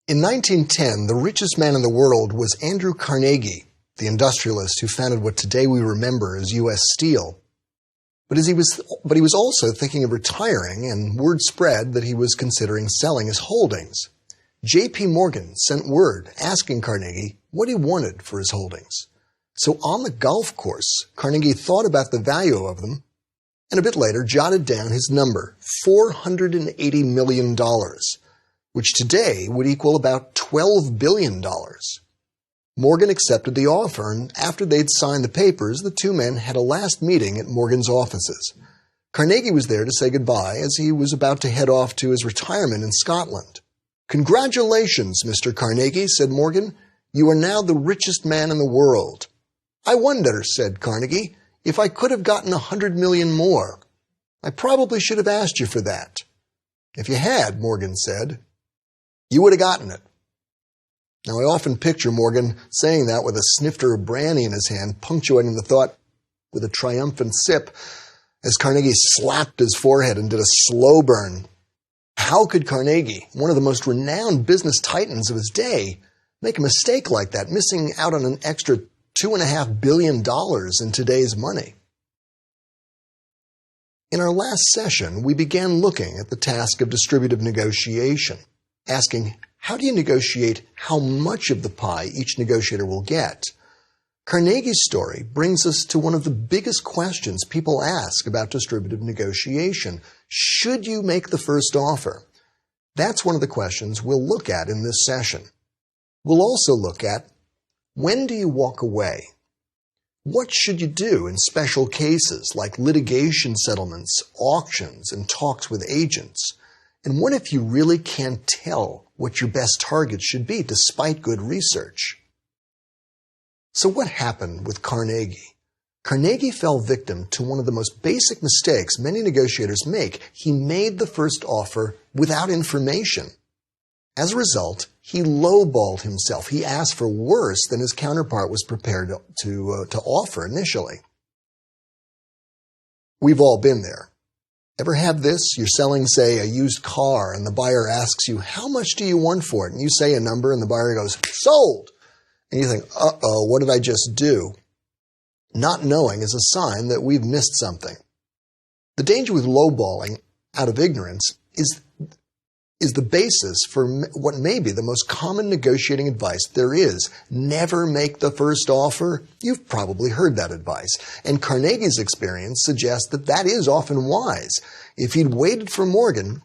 In 1910, the richest man in the world was Andrew Carnegie, the industrialist who founded what today we remember as U.S. Steel. But he was also thinking of retiring, and word spread that he was considering selling his holdings. J.P. Morgan sent word asking Carnegie what he wanted for his holdings. So on the golf course, Carnegie thought about the value of them, and a bit later jotted down his number, $480 million, which today would equal about $12 billion. Morgan accepted the offer, and after they'd signed the papers, the two men had a last meeting at Morgan's offices. Carnegie was there to say goodbye as he was about to head off to his retirement in Scotland. "Congratulations, Mr. Carnegie," said Morgan. "You are now the richest man in the world." "I wonder," said Carnegie, "if I could have gotten 100 million more. I probably should have asked you for that." "If you had," Morgan said, "you would have gotten it." Now, I often picture Morgan saying that with a snifter of brandy in his hand, punctuating the thought with a triumphant sip as Carnegie slapped his forehead and did a slow burn. How could Carnegie, one of the most renowned business titans of his day, make a mistake like that, missing out on an extra $2.5 billion in today's money? In our last session, we began looking at the task of distributive negotiation, asking, how do you negotiate how much of the pie each negotiator will get? Carnegie's story brings us to one of the biggest questions people ask about distributive negotiation. Should you make the first offer? That's one of the questions we'll look at in this session. We'll also look at, when do you walk away? What should you do in special cases like litigation settlements, auctions, and talks with agents? And what if you really can't tell what your best target should be despite good research? So what happened with Carnegie? Carnegie fell victim to one of the most basic mistakes many negotiators make. He made the first offer without information. As a result, he lowballed himself. He asked for worse than his counterpart was prepared to offer initially. We've all been there. Ever have this? You're selling, say, a used car, and the buyer asks you, how much do you want for it? And you say a number, and the buyer goes, sold! And you think, uh-oh, what did I just do? Not knowing is a sign that we've missed something. The danger with lowballing out of ignorance is the basis for what may be the most common negotiating advice there is. Never make the first offer. You've probably heard that advice. And Carnegie's experience suggests that that is often wise. If he'd waited for Morgan,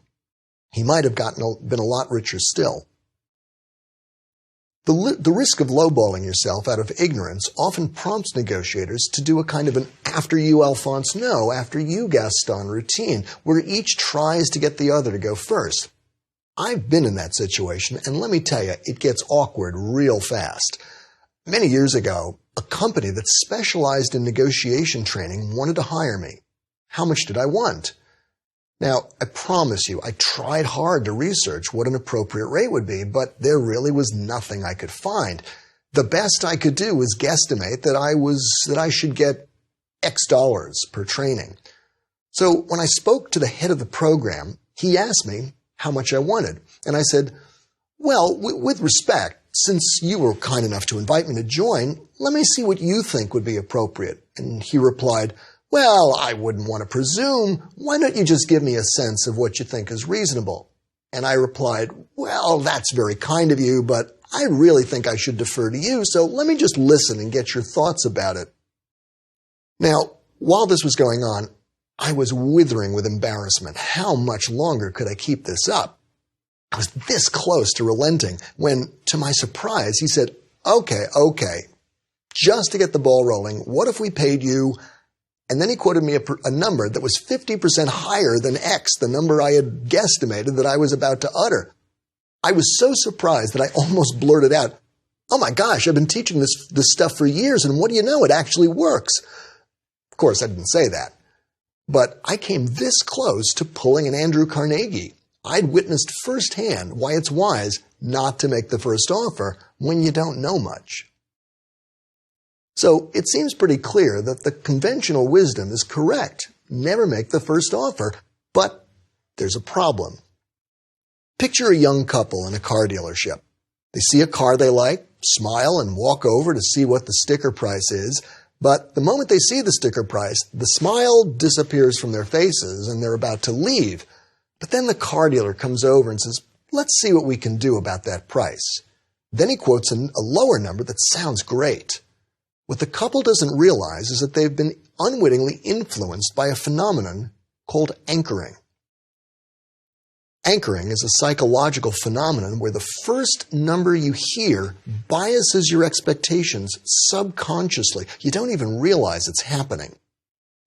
he might have been a lot richer still. The risk of lowballing yourself out of ignorance often prompts negotiators to do a kind of an after you, Alphonse, no, after you, Gaston routine, where each tries to get the other to go first. I've been in that situation, and let me tell you, it gets awkward real fast. Many years ago, a company that specialized in negotiation training wanted to hire me. How much did I want? Now, I promise you, I tried hard to research what an appropriate rate would be, but there really was nothing I could find. The best I could do was guesstimate that I should get X dollars per training. So when I spoke to the head of the program, he asked me how much I wanted. And I said, well, with respect, since you were kind enough to invite me to join, let me see what you think would be appropriate. And he replied, well, I wouldn't want to presume. Why don't you just give me a sense of what you think is reasonable? And I replied, well, that's very kind of you, but I really think I should defer to you, so let me just listen and get your thoughts about it. Now, while this was going on, I was withering with embarrassment. How much longer could I keep this up? I was this close to relenting when, to my surprise, he said, okay, just to get the ball rolling, what if we paid you? And then he quoted me a number that was 50% higher than X, the number I had guesstimated that I was about to utter. I was so surprised that I almost blurted out, oh my gosh, I've been teaching this stuff for years, and what do you know, it actually works. Of course, I didn't say that. But I came this close to pulling an Andrew Carnegie. I'd witnessed firsthand why it's wise not to make the first offer when you don't know much. So it seems pretty clear that the conventional wisdom is correct. Never make the first offer. But there's a problem. Picture a young couple in a car dealership. They see a car they like, smile, and walk over to see what the sticker price is. But the moment they see the sticker price, the smile disappears from their faces and they're about to leave. But then the car dealer comes over and says, "Let's see what we can do about that price." Then he quotes a lower number that sounds great. What the couple doesn't realize is that they've been unwittingly influenced by a phenomenon called anchoring. Anchoring is a psychological phenomenon where the first number you hear biases your expectations subconsciously. You don't even realize it's happening.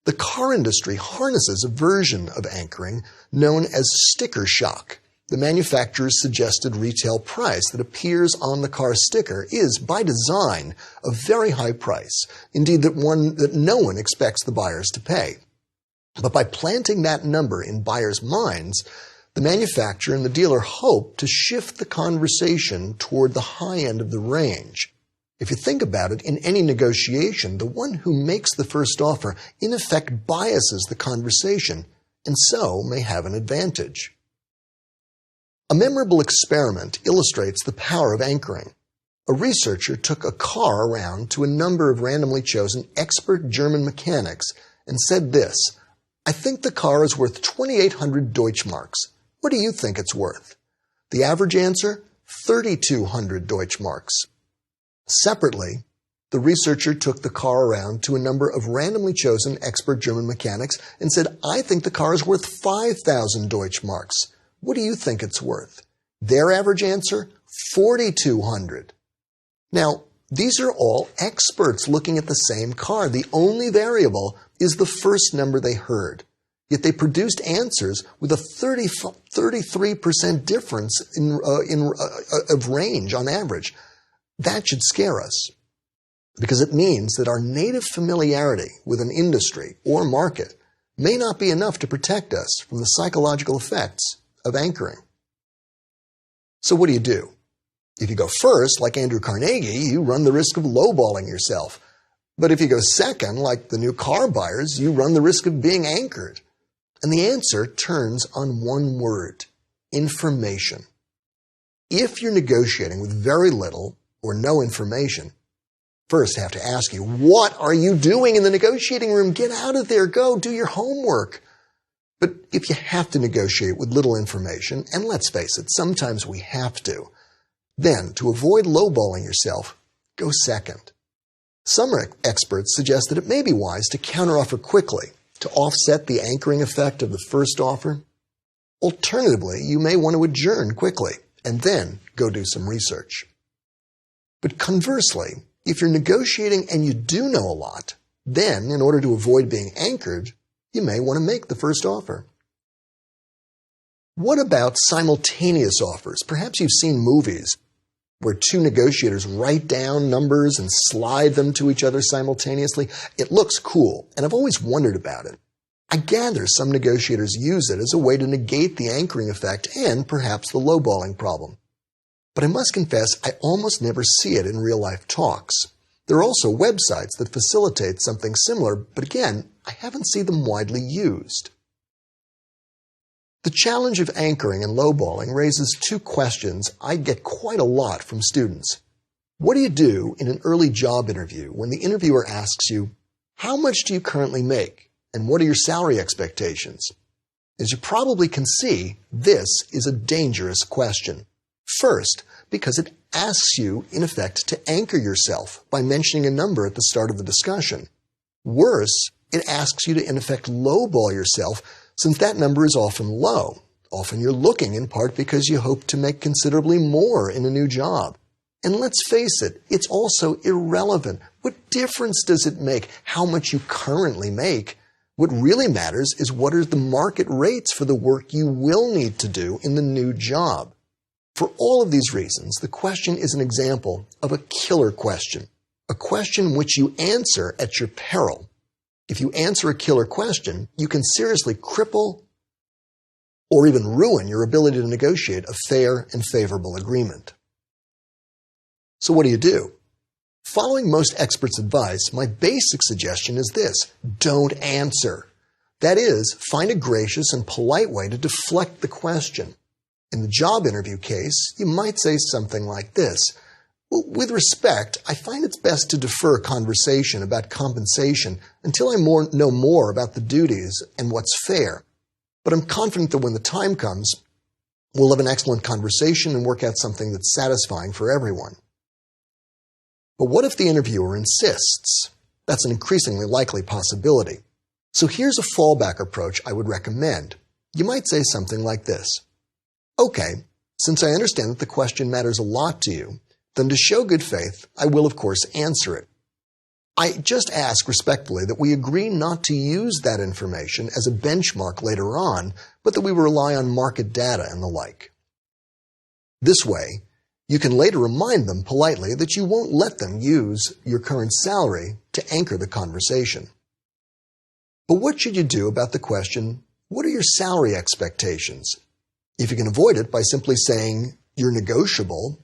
The car industry harnesses a version of anchoring known as sticker shock. The manufacturer's suggested retail price that appears on the car sticker is, by design, a very high price, indeed that no one expects the buyers to pay. But by planting that number in buyers' minds, the manufacturer and the dealer hope to shift the conversation toward the high end of the range. If you think about it, in any negotiation, the one who makes the first offer in effect biases the conversation, and so may have an advantage. A memorable experiment illustrates the power of anchoring. A researcher took a car around to a number of randomly chosen expert German mechanics and said this: "I think the car is worth 2,800 Deutschmarks. What do you think it's worth?" The average answer, 3,200 Deutschmarks. Separately, the researcher took the car around to a number of randomly chosen expert German mechanics and said, "I think the car is worth 5,000 Deutschmarks. What do you think it's worth?" Their average answer, 4,200. Now, these are all experts looking at the same car. The only variable is the first number they heard. Yet they produced answers with a 33% difference of range on average. That should scare us, because it means that our native familiarity with an industry or market may not be enough to protect us from the psychological effects of anchoring. So what do? If you go first, like Andrew Carnegie, you run the risk of lowballing yourself. But if you go second, like the new car buyers, you run the risk of being anchored. And the answer turns on one word: information. If you're negotiating with very little or no information, first I have to ask you, what are you doing in the negotiating room? Get out of there. Go do your homework. But if you have to negotiate with little information, and let's face it, sometimes we have to, then to avoid lowballing yourself, go second. Some experts suggest that it may be wise to counteroffer quickly to offset the anchoring effect of the first offer. Alternatively, you may want to adjourn quickly and then go do some research. But conversely, if you're negotiating and you do know a lot, then in order to avoid being anchored, you may want to make the first offer. What about simultaneous offers? Perhaps you've seen movies where two negotiators write down numbers and slide them to each other simultaneously. It looks cool, and I've always wondered about it. I gather some negotiators use it as a way to negate the anchoring effect and perhaps the lowballing problem. But I must confess, I almost never see it in real-life talks. There are also websites that facilitate something similar, but again, I haven't seen them widely used. The challenge of anchoring and lowballing raises two questions I get quite a lot from students. What do you do in an early job interview when the interviewer asks you, "How much do you currently make, and what are your salary expectations?" As you probably can see, this is a dangerous question. First, because it asks you, in effect, to anchor yourself by mentioning a number at the start of the discussion. Worse, it asks you to, in effect, lowball yourself, since that number is often low. Often you're looking in part because you hope to make considerably more in a new job. And let's face it, it's also irrelevant. What difference does it make how much you currently make? What really matters is what are the market rates for the work you will need to do in the new job. For all of these reasons, the question is an example of a killer question, a question which you answer at your peril. If you answer a killer question, you can seriously cripple or even ruin your ability to negotiate a fair and favorable agreement. So what do? Following most experts' advice, my basic suggestion is this: don't answer. That is, find a gracious and polite way to deflect the question. In the job interview case, you might say something like this. Well, with respect, I find it's best to defer a conversation about compensation until I know more about the duties and what's fair. But I'm confident that when the time comes, we'll have an excellent conversation and work out something that's satisfying for everyone. But what if the interviewer insists? That's an increasingly likely possibility. So here's a fallback approach I would recommend. You might say something like this. Okay, since I understand that the question matters a lot to you, then to show good faith, I will of course answer it. I just ask respectfully that we agree not to use that information as a benchmark later on, but that we rely on market data and the like. This way, you can later remind them politely that you won't let them use your current salary to anchor the conversation. But what should you do about the question, what are your salary expectations? If you can avoid it by simply saying you're negotiable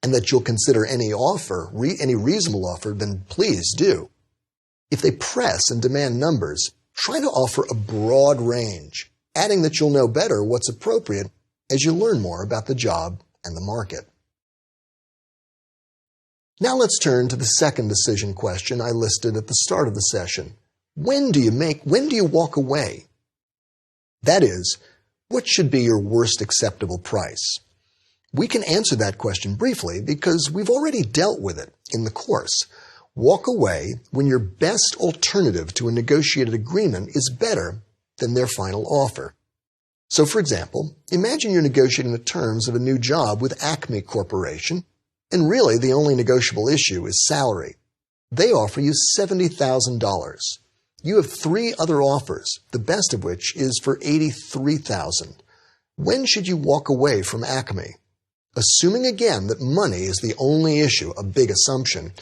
and that you'll consider any offer, any reasonable offer, then please do. If they press and demand numbers, try to offer a broad range, adding that you'll know better what's appropriate as you learn more about the job and the market. Now let's turn to the second decision question I listed at the start of the session. When do you walk away? That is, what should be your worst acceptable price? We can answer that question briefly because we've already dealt with it in the course. Walk away when your best alternative to a negotiated agreement is better than their final offer. So for example, imagine you're negotiating the terms of a new job with Acme Corporation, and really the only negotiable issue is salary. They offer you $70,000. You have 3 other offers, the best of which is for $83,000. When should you walk away from Acme? Assuming again that money is the only issue, a big assumption,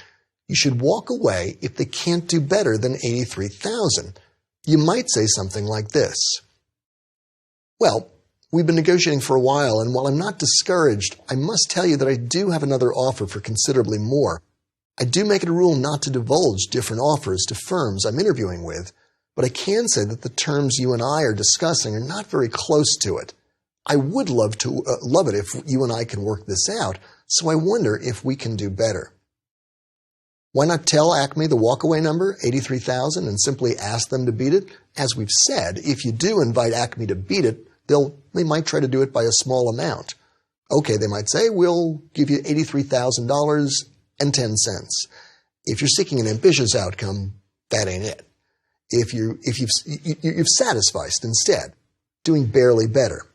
you should walk away if they can't do better than $83,000. You might say something like this. Well, we've been negotiating for a while, and while I'm not discouraged, I must tell you that I do have another offer for considerably more. I do make it a rule not to divulge different offers to firms I'm interviewing with, but I can say that the terms you and I are discussing are not very close to it. I would love it if you and I can work this out, so I wonder if we can do better. Why not tell Acme the walkaway number, $83,000, and simply ask them to beat it? As we've said, if you do invite Acme to beat it, they might try to do it by a small amount. Okay, they might say, we'll give you $83,000 and 10 cents. If you're seeking an ambitious outcome, that ain't it. If you've satisficed instead, doing barely better.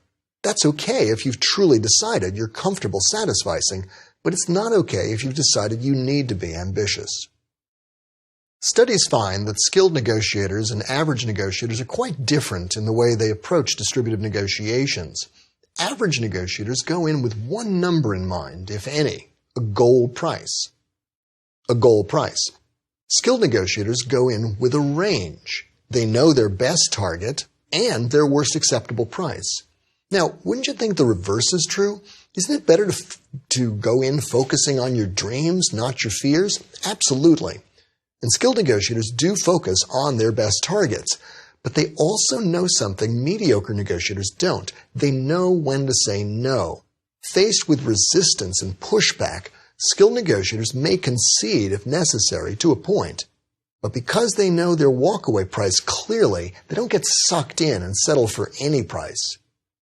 That's okay if you've truly decided you're comfortable satisficing, but it's not okay if you've decided you need to be ambitious. Studies find that skilled negotiators and average negotiators are quite different in the way they approach distributive negotiations. Average negotiators go in with one number in mind, if any, a goal price. A goal price. Skilled negotiators go in with a range. They know their best target and their worst acceptable price. Now, wouldn't you think the reverse is true? Isn't it better to go in focusing on your dreams, not your fears? Absolutely. And skilled negotiators do focus on their best targets, but they also know something mediocre negotiators don't. They know when to say no. Faced with resistance and pushback, skilled negotiators may concede if necessary to a point. But because they know their walkaway price clearly, they don't get sucked in and settle for any price.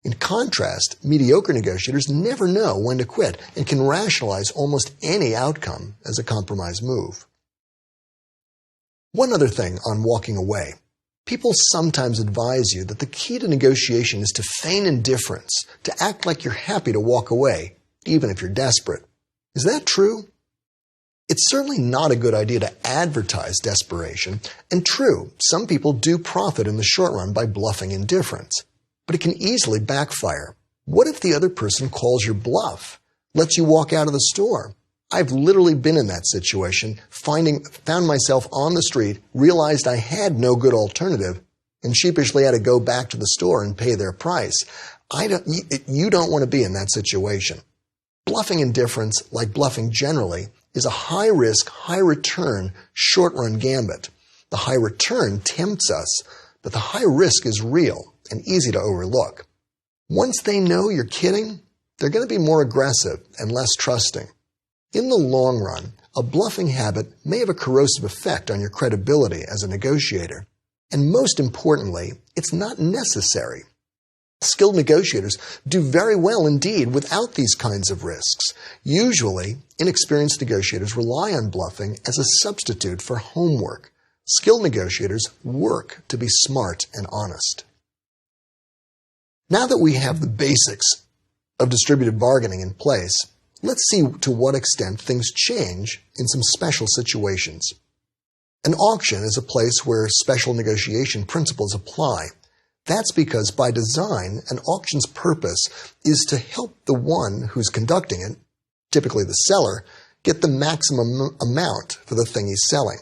In contrast, mediocre negotiators never know when to quit and can rationalize almost any outcome as a compromise move. One other thing on walking away. People sometimes advise you that the key to negotiation is to feign indifference, to act like you're happy to walk away, even if you're desperate. Is that true? It's certainly not a good idea to advertise desperation, and true, some people do profit in the short run by bluffing indifference. But it can easily backfire. What if the other person calls your bluff, lets you walk out of the store? I've literally been in that situation, found myself on the street, realized I had no good alternative, and sheepishly had to go back to the store and pay their price. You don't want to be in that situation. Bluffing indifference, like bluffing generally, is a high-risk, high-return, short-run gambit. The high return tempts us, but the high risk is real and easy to overlook. Once they know you're kidding, they're going to be more aggressive and less trusting. In the long run, a bluffing habit may have a corrosive effect on your credibility as a negotiator. And most importantly, it's not necessary. Skilled negotiators do very well indeed without these kinds of risks. Usually, inexperienced negotiators rely on bluffing as a substitute for homework. Skilled negotiators work to be smart and honest. Now that we have the basics of distributed bargaining in place, let's see to what extent things change in some special situations. An auction is a place where special negotiation principles apply. That's because by design, an auction's purpose is to help the one who's conducting it, typically the seller, get the maximum amount for the thing he's selling.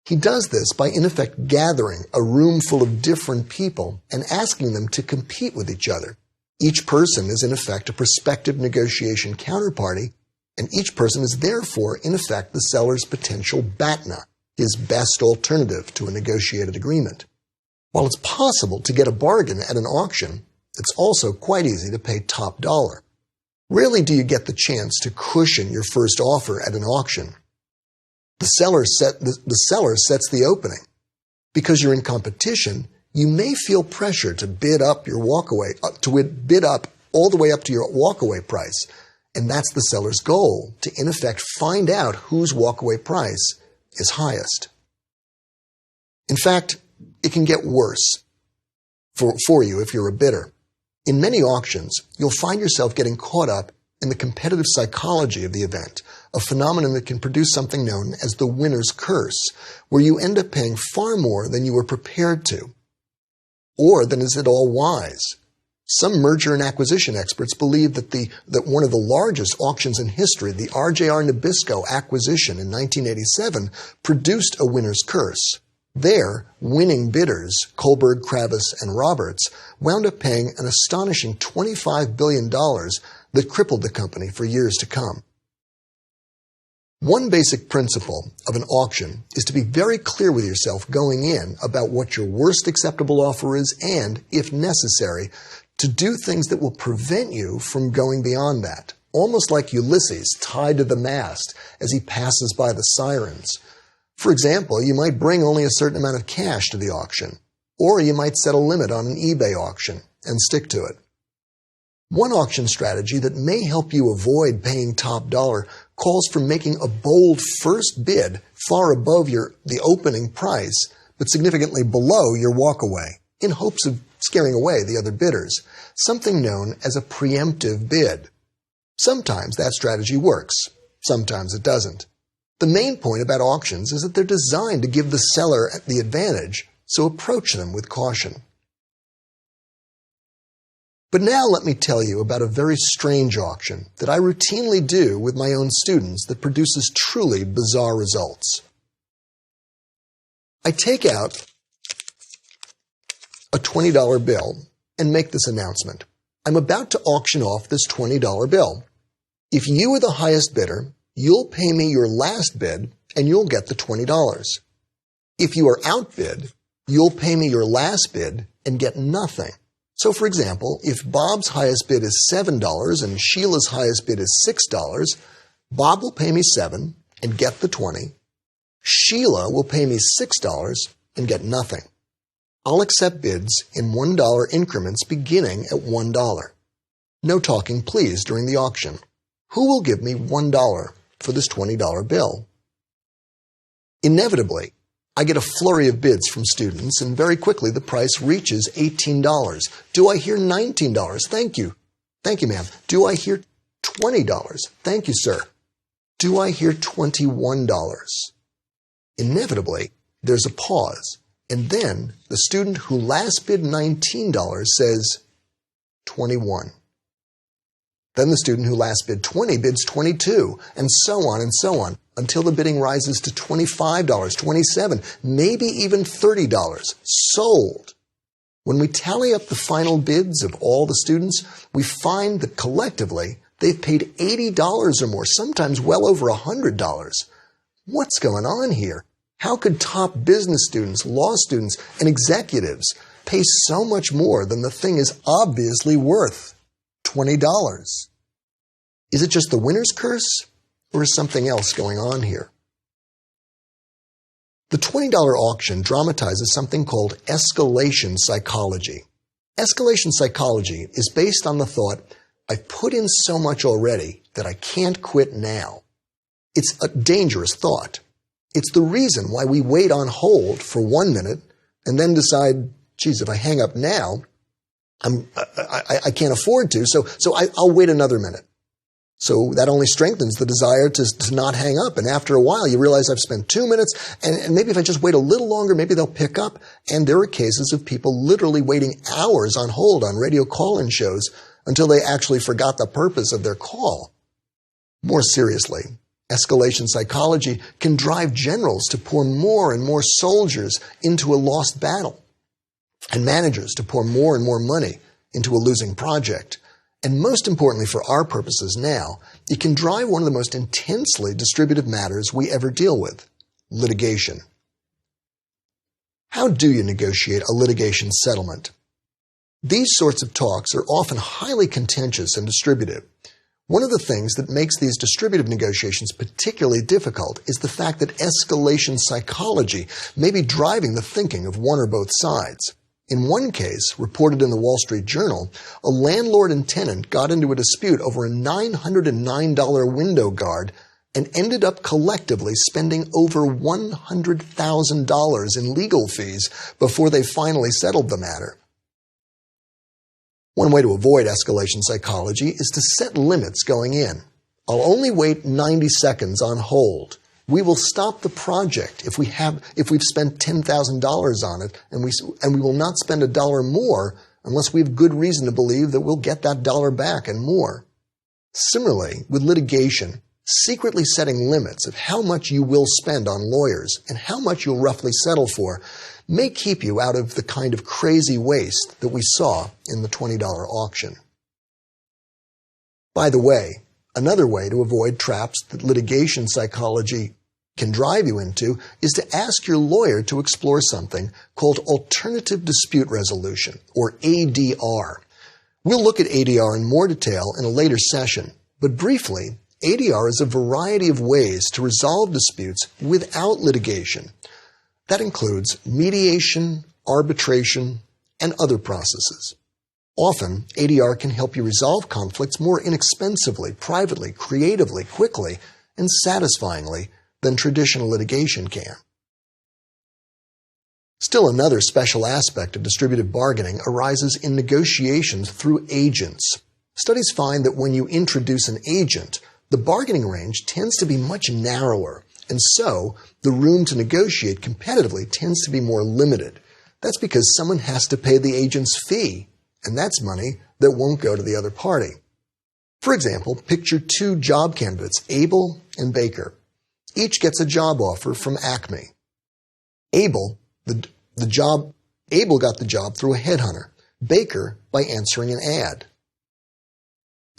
He does this by in effect gathering a room full of different people and asking them to compete with each other. Each person is in effect a prospective negotiation counterparty, and each person is therefore in effect the seller's potential BATNA, his best alternative to a negotiated agreement. While it's possible to get a bargain at an auction, it's also quite easy to pay top dollar. Rarely do you get the chance to cushion your first offer at an auction. The seller sets the opening. Because you're in competition, you may feel pressure to bid up your walkaway, bid up all the way up to your walkaway price. And that's the seller's goal, to in effect find out whose walkaway price is highest. In fact, it can get worse for you if you're a bidder. In many auctions, you'll find yourself getting caught up in the competitive psychology of the event, a phenomenon that can produce something known as the winner's curse, where you end up paying far more than you were prepared to. Or than is at all wise. Some merger and acquisition experts believe that one of the largest auctions in history, the RJR Nabisco acquisition in 1987, produced a winner's curse. There, winning bidders, Kohlberg, Kravis, and Roberts, wound up paying an astonishing $25 billion that crippled the company for years to come. One basic principle of an auction is to be very clear with yourself going in about what your worst acceptable offer is and, if necessary, to do things that will prevent you from going beyond that, almost like Ulysses tied to the mast as he passes by the sirens. For example, you might bring only a certain amount of cash to the auction, or you might set a limit on an eBay auction and stick to it. One auction strategy that may help you avoid paying top dollar calls for making a bold first bid far above the opening price, but significantly below your walkaway, in hopes of scaring away the other bidders, something known as a preemptive bid. Sometimes that strategy works, sometimes it doesn't. The main point about auctions is that they're designed to give the seller the advantage, so approach them with caution. But now let me tell you about a very strange auction that I routinely do with my own students that produces truly bizarre results. I take out a $20 bill and make this announcement. I'm about to auction off this $20 bill. If you are the highest bidder, you'll pay me your last bid and you'll get the $20. If you are outbid, you'll pay me your last bid and get nothing. So for example, if Bob's highest bid is $7 and Sheila's highest bid is $6, Bob will pay me $7 and get the $20. Sheila will pay me $6 and get nothing. I'll accept bids in $1 increments beginning at $1. No talking please during the auction. Who will give me $1 for this $20 bill? Inevitably, I get a flurry of bids from students, and very quickly the price reaches $18. Do I hear $19? Thank you. Thank you, ma'am. Do I hear $20? Thank you, sir. Do I hear $21? Inevitably, there's a pause, and then the student who last bid $19 says $21. Then the student who last bid $20 bids $22, and so on, until the bidding rises to $25, $27, maybe even $30. Sold. When we tally up the final bids of all the students, we find that collectively they've paid $80 or more, sometimes well over $100. What's going on here? How could top business students, law students, and executives pay so much more than the thing is obviously worth, $20. Is it just the winner's curse, or is something else going on here? The $20 auction dramatizes something called escalation psychology. Escalation psychology is based on the thought, I've put in so much already that I can't quit now. It's a dangerous thought. It's the reason why we wait on hold for 1 minute and then decide, geez, if I hang up now, I can't afford to, so I'll wait another minute. So that only strengthens the desire to not hang up. And after a while, you realize I've spent 2 minutes, and maybe if I just wait a little longer, maybe they'll pick up. And there are cases of people literally waiting hours on hold on radio call-in shows until they actually forgot the purpose of their call. More seriously, escalation psychology can drive generals to pour more and more soldiers into a lost battle, and managers to pour more and more money into a losing project. And most importantly for our purposes now, it can drive one of the most intensely distributive matters we ever deal with, litigation. How do you negotiate a litigation settlement? These sorts of talks are often highly contentious and distributive. One of the things that makes these distributive negotiations particularly difficult is the fact that escalation psychology may be driving the thinking of one or both sides. In one case, reported in the Wall Street Journal, a landlord and tenant got into a dispute over a $909 window guard and ended up collectively spending over $100,000 in legal fees before they finally settled the matter. One way to avoid escalation psychology is to set limits going in. I'll only wait 90 seconds on hold. We will stop the project if we've spent $10,000 on it, and we will not spend $1 more unless we have good reason to believe that we'll get that dollar back and more. Similarly, with litigation, secretly setting limits of how much you will spend on lawyers and how much you'll roughly settle for may keep you out of the kind of crazy waste that we saw in the $20 auction. By the way, another way to avoid traps that litigation psychology can drive you into is to ask your lawyer to explore something called alternative dispute resolution, or ADR. We'll look at ADR in more detail in a later session, but briefly, ADR is a variety of ways to resolve disputes without litigation. That includes mediation, arbitration, and other processes. Often, ADR can help you resolve conflicts more inexpensively, privately, creatively, quickly, and satisfyingly than traditional litigation can. Still another special aspect of distributive bargaining arises in negotiations through agents. Studies find that when you introduce an agent, the bargaining range tends to be much narrower, and so the room to negotiate competitively tends to be more limited. That's because someone has to pay the agent's fee, and that's money that won't go to the other party. For example, picture two job candidates, Abel and Baker. Each gets a job offer from Acme. Abel got the job through a headhunter, Baker by answering an ad.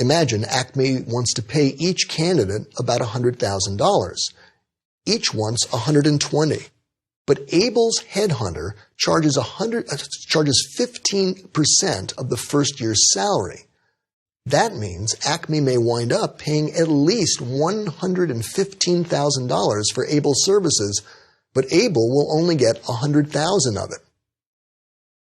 Imagine Acme wants to pay each candidate about $100,000. Each wants $120,000. But Abel's headhunter charges 15% of the first year's salary. That means Acme may wind up paying at least $115,000 for Abel's services, but Abel will only get $100,000 of it.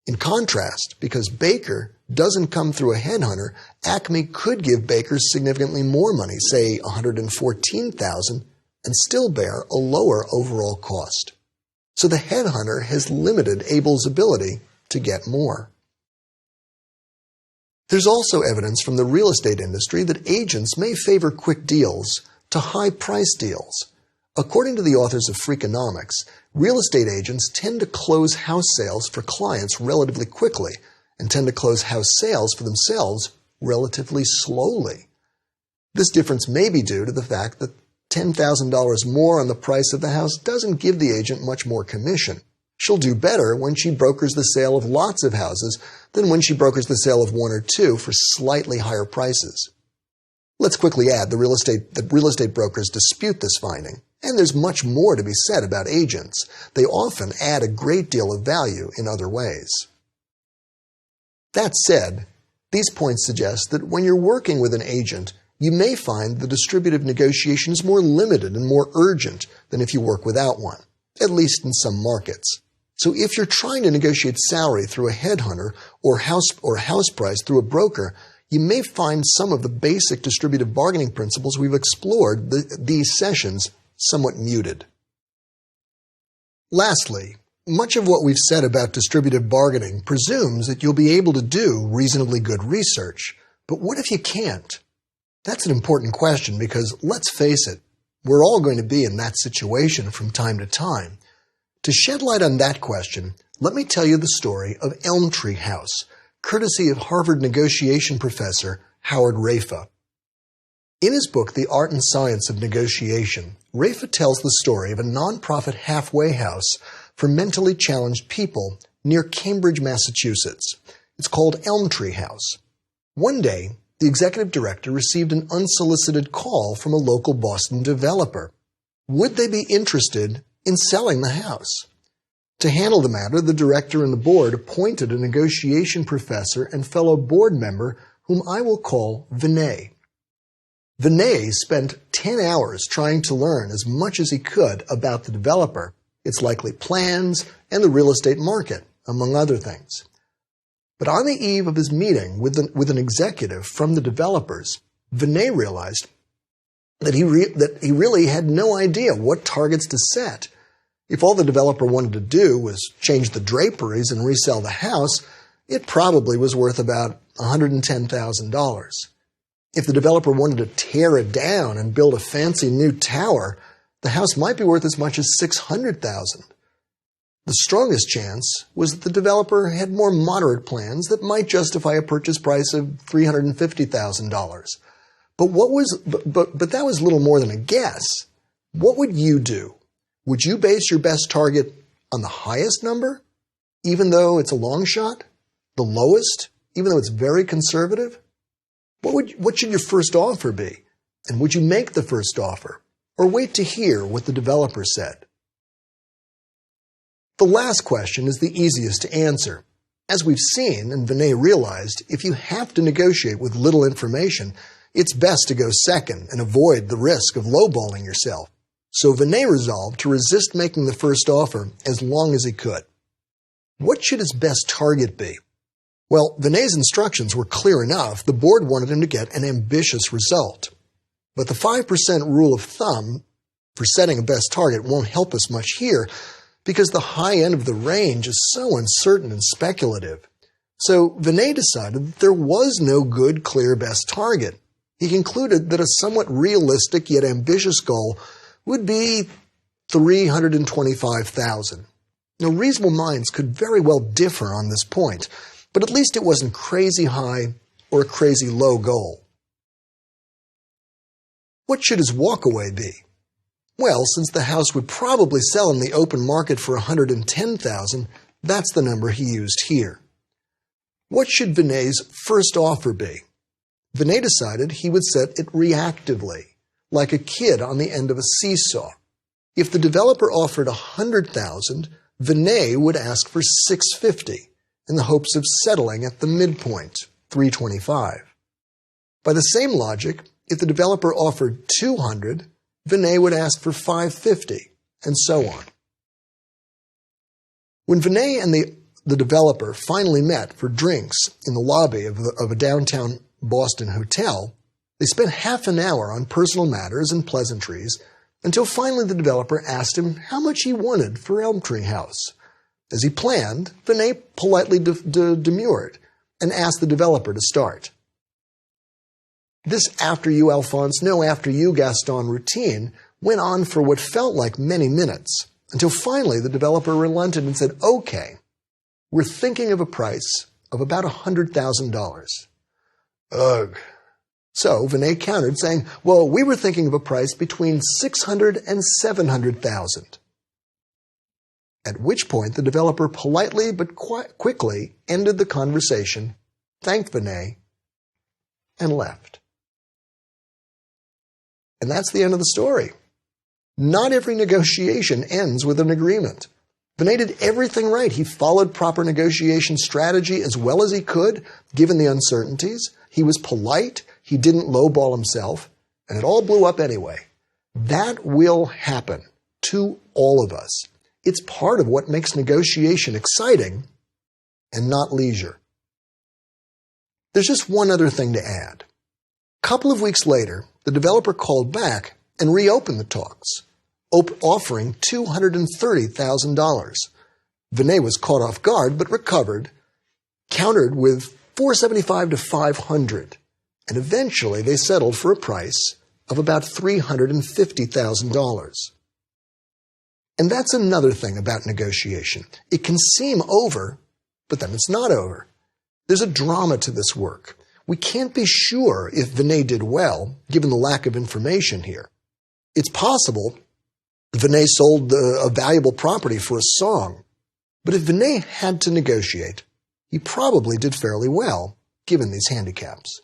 In contrast, because Baker doesn't come through a headhunter, Acme could give Baker significantly more money, say $114,000, and still bear a lower overall cost. So the headhunter has limited Abel's ability to get more. There's also evidence from the real estate industry that agents may favor quick deals to high price deals. According to the authors of Freakonomics, real estate agents tend to close house sales for clients relatively quickly and tend to close house sales for themselves relatively slowly. This difference may be due to the fact that $10,000 more on the price of the house doesn't give the agent much more commission. She'll do better when she brokers the sale of lots of houses than when she brokers the sale of one or two for slightly higher prices. Let's quickly add that real estate brokers dispute this finding, and there's much more to be said about agents. They often add a great deal of value in other ways. That said, these points suggest that when you're working with an agent, you may find the distributive negotiation is more limited and more urgent than if you work without one, at least in some markets. So if you're trying to negotiate salary through a headhunter or house price through a broker, you may find some of the basic distributive bargaining principles we've explored these sessions somewhat muted. Lastly, much of what we've said about distributive bargaining presumes that you'll be able to do reasonably good research. But what if you can't? That's an important question because, let's face it, we're all going to be in that situation from time to time. To shed light on that question, let me tell you the story of Elm Tree House, courtesy of Harvard negotiation professor Howard Rafa. In his book, The Art and Science of Negotiation, Rafa tells the story of a nonprofit halfway house for mentally challenged people near Cambridge, Massachusetts. It's called Elm Tree House. One day, the executive director received an unsolicited call from a local Boston developer. Would they be interested in selling the house? To handle the matter, the director and the board appointed a negotiation professor and fellow board member whom I will call Vinay. Vinay spent 10 hours trying to learn as much as he could about the developer, its likely plans, and the real estate market, among other things. But on the eve of his meeting with an executive from the developers, Vinay realized that he really had no idea what targets to set. If all the developer wanted to do was change the draperies and resell the house, it probably was worth about $110,000. If the developer wanted to tear it down and build a fancy new tower, the house might be worth as much as $600,000. The strongest chance was that the developer had more moderate plans that might justify a purchase price of $350,000. But that was little more than a guess. What would you do? Would you base your best target on the highest number, even though it's a long shot? The lowest, even though it's very conservative? What should your first offer be? And would you make the first offer? Or wait to hear what the developer said? The last question is the easiest to answer. As we've seen, and Vinay realized, if you have to negotiate with little information, it's best to go second and avoid the risk of lowballing yourself. So Vinay resolved to resist making the first offer as long as he could. What should his best target be? Well, Vinay's instructions were clear enough. The board wanted him to get an ambitious result. But the 5% rule of thumb for setting a best target won't help us much here because the high end of the range is so uncertain and speculative. So Vinay decided that there was no good, clear best target. He concluded that a somewhat realistic yet ambitious goal would be $325,000. Now, reasonable minds could very well differ on this point, but at least it wasn't crazy high or a crazy low goal. What should his walkaway be? Well, since the house would probably sell in the open market for $110,000, that's the number he used here. What should Vinay's first offer be? Vinay decided he would set it reactively, like a kid on the end of a seesaw. If the developer offered $100,000, Vinay would ask for $650 in the hopes of settling at the midpoint, $325. By the same logic, if the developer offered $200, Vinay would ask for $550, and so on. When Vinay and the developer finally met for drinks in the lobby of a downtown Boston hotel, they spent half an hour on personal matters and pleasantries until finally the developer asked him how much he wanted for Elm Tree House. As he planned, Vinay politely demurred and asked the developer to start. This after you, Alphonse, no after you, Gaston routine went on for what felt like many minutes, until finally the developer relented and said, "Okay, we're thinking of a price of about $100,000. Ugh. So Vinay countered, saying, "Well, we were thinking of a price between $600,000 and $700,000. At which point the developer politely but quickly ended the conversation, thanked Vinay, and left. And that's the end of the story. Not every negotiation ends with an agreement. Vinay did everything right. He followed proper negotiation strategy as well as he could, given the uncertainties. He was polite. He didn't lowball himself. And it all blew up anyway. That will happen to all of us. It's part of what makes negotiation exciting and not leisure. There's just one other thing to add. A couple of weeks later, the developer called back and reopened the talks, offering $230,000. Vinay was caught off guard but recovered, countered with $475,000 to $500,000, and eventually they settled for a price of about $350,000. And that's another thing about negotiation. It can seem over, but then it's not over. There's a drama to this work. We can't be sure if Vinay did well, given the lack of information here. It's possible Vinay sold a valuable property for a song, but if Vinay had to negotiate, he probably did fairly well, given these handicaps.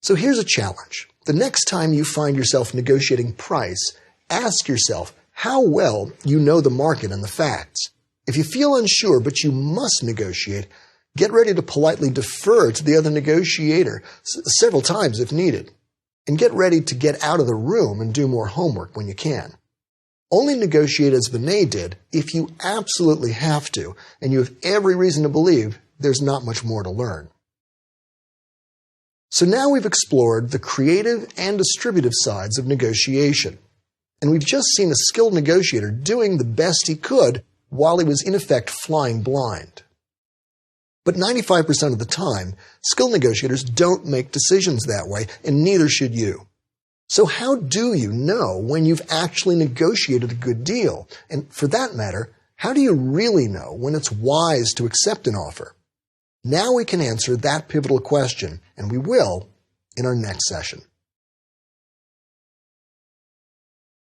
So here's a challenge. The next time you find yourself negotiating price, ask yourself how well you know the market and the facts. If you feel unsure but you must negotiate, get ready to politely defer to the other negotiator several times if needed. And get ready to get out of the room and do more homework when you can. Only negotiate as Vinay did if you absolutely have to, and you have every reason to believe there's not much more to learn. So now we've explored the creative and distributive sides of negotiation. And we've just seen a skilled negotiator doing the best he could while he was in effect flying blind. But 95% of the time, skilled negotiators don't make decisions that way, and neither should you. So how do you know when you've actually negotiated a good deal? And for that matter, how do you really know when it's wise to accept an offer? Now we can answer that pivotal question, and we will in our next session.